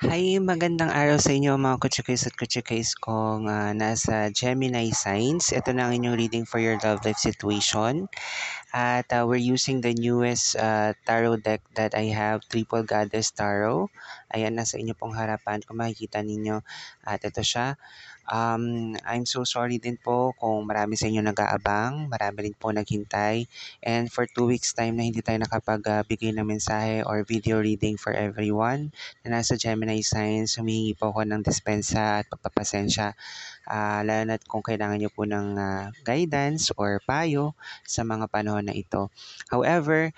Hi, magandang araw sa inyo mga kutsukis at kutsikis kong nasa Gemini signs. Ito na ang inyong reading for your love life situation. At we're using the newest tarot deck that I have, Triple Goddess Tarot. Ayan, nasa inyo pong harapan kung makikita ninyo. At ito siya. I'm so sorry din po kung marami sa inyo nag-aabang, marami rin po naghintay. And for 2 weeks time na hindi tayo nakapagbigay ng mensahe or video reading for everyone na nasa Gemini signs, humihingi po ako ng dispensa at pagpapasensya. Lalo na kung kailangan nyo po ng guidance or payo sa mga panahon na ito. However,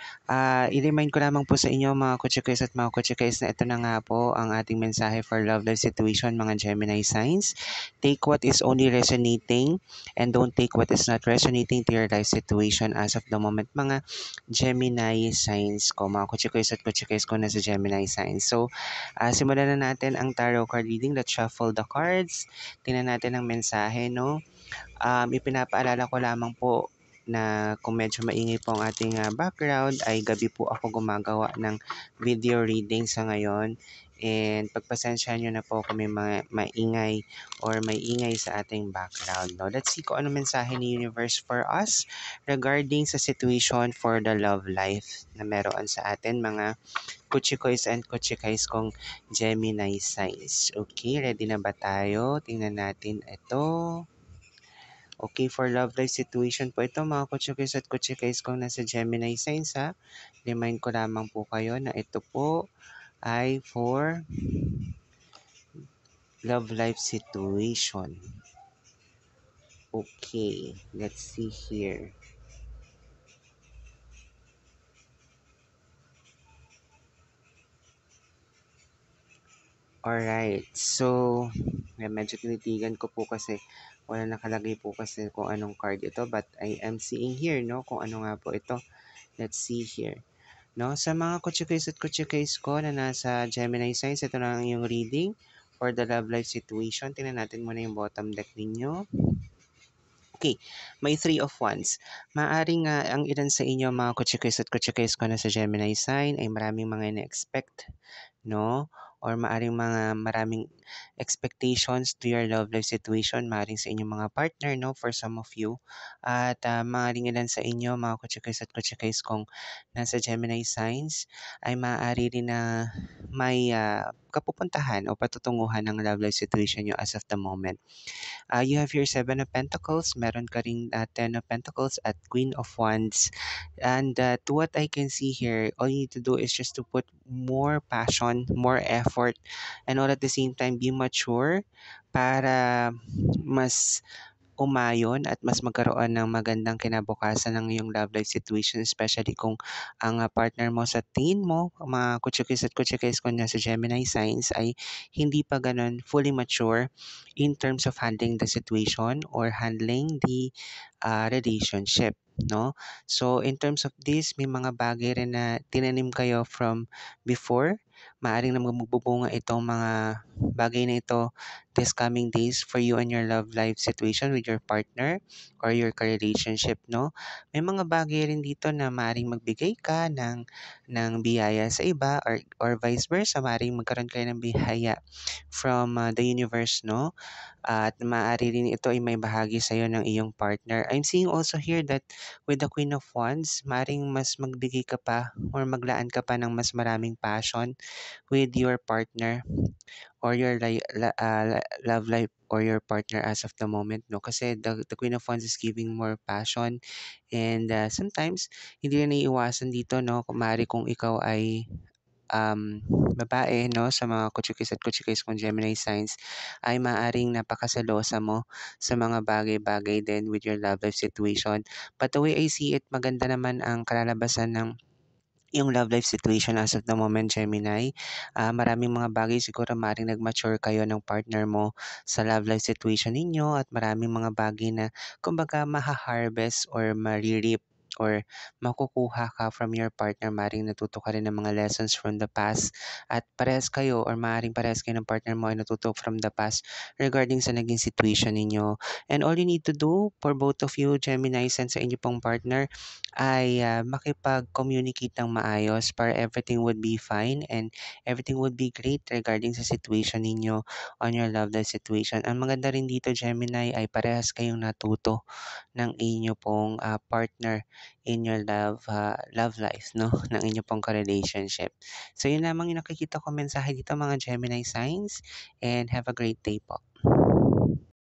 i-remind ko lamang po sa inyo mga kutsikis at mga kutsikis na ito na nga po ang ating mensahe for love life situation mga Gemini signs. Take what is only resonating and don't take what is not resonating to your life situation as of the moment mga Gemini signs ko, mga kutsikis at kutsikis ko na sa Gemini signs. So, simulan na natin ang tarot card reading. Let's shuffle the cards. Tingnan natin ang mensahe, no? Ipinapaalala ko lamang po na kung medyo maingay po ang ating background, ay gabi po ako gumagawa ng video reading sa ngayon. And pagpasensya nyo na po kung may mga maingay or may ingay sa ating background. No? Let's see kung ano mensahe ni Universe for us regarding sa situation for the love life na meron sa atin mga Kuchikoys and Kuchikays kong Gemini signs. Okay, ready na ba tayo? Tingnan natin ito. Okay, for love life situation po ito mga Kuchikoys at Kuchikays kong nasa Gemini signs ha. Remind ko lamang po kayo na ito po ay for love life situation. Okay, let's see here. Alright, so medyo tinitigan ko po kasi wala nakalagay po kasi kung anong card ito but I am seeing here no kung ano nga po ito. Let's see here. No, sa mga kutsukis at kutsukis ko na nasa Gemini signs, ito na ang iyong reading for the love life situation. Tingnan natin muna yung bottom deck ninyo. Okay, may Three of Wands. Maaring ang ilan sa inyo mga kutsukis at kutsukis ko na sa Gemini sign ay maraming mga ina-expect, no? Or maraming expectations to your love life situation, maaaring sa inyong mga partner, no? For some of you. At maaaring ilan sa inyo, mga kutsukis at kutsukis kung nasa Gemini signs, ay maaari rin na may kapupuntahan o patutunguhan ng love life situation nyo as of the moment. You have your Seven of Pentacles, meron ka rin Ten of Pentacles at Queen of Wands. And to what I can see here, all you need to do is just to put more passion, more effort, and all at the same time be mature para mas umayon at mas magkaroon ng magandang kinabukasan ng iyong love life situation, especially kung ang partner mo sa tingin mo, mga kutsukis at kutsikis ko na sa Gemini signs ay hindi pa ganun fully mature in terms of handling the situation or handling the relationship. No? So in terms of this, may mga bagay rin na tinanim kayo from before. Maaring na magbubunga itong mga bagay na ito this coming days for you and your love life situation with your partner or your relationship, no? May mga bagay rin dito na maaring magbigay ka ng biyaya sa iba or vice versa, maaring magkaroon kayo ng biyaya from the universe, no? At maaari rin ito ay may bahagi sa iyo ng iyong partner. I'm seeing also here that with the Queen of Wands, maaring mas magbigay ka pa or maglaan ka pa ng mas maraming passion with your partner or your love life or your partner as of the moment, no? Kasi the Queen of Wands is giving more passion and sometimes hindi na naiiwasan dito, no? Kung maaari kung ikaw ay babae, no, sa mga kutsukis at kutsikis kong Gemini signs, ay maaring napakasalosa mo sa mga bagay-bagay din with your love life situation. But the way I see it, maganda naman ang kalalabasan ng yung love life situation as of the moment, Gemini. Maraming mga bagay siguro maaaring nag-mature kayo ng partner mo sa love life situation ninyo at maraming mga bagay na kumbaga maha-harvest or maririp or makukuha ka from your partner. Maring natuto ka rin ng mga lessons from the past at parehas kayo or maaaring parehas kayo ng partner mo ay natuto from the past regarding sa naging situation ninyo. And all you need to do for both of you, Gemini and sa inyo pong partner, ay makipag-communicate ng maayos para everything would be fine and everything would be great regarding sa situation ninyo on your love life situation. Ang maganda rin dito, Gemini, ay parehas kayong natuto ng inyo pong partner in your love life, no? Ng inyo pong ka-relationship. So, yun lamang yung nakikita ko mensahe dito mga Gemini signs and have a great day po.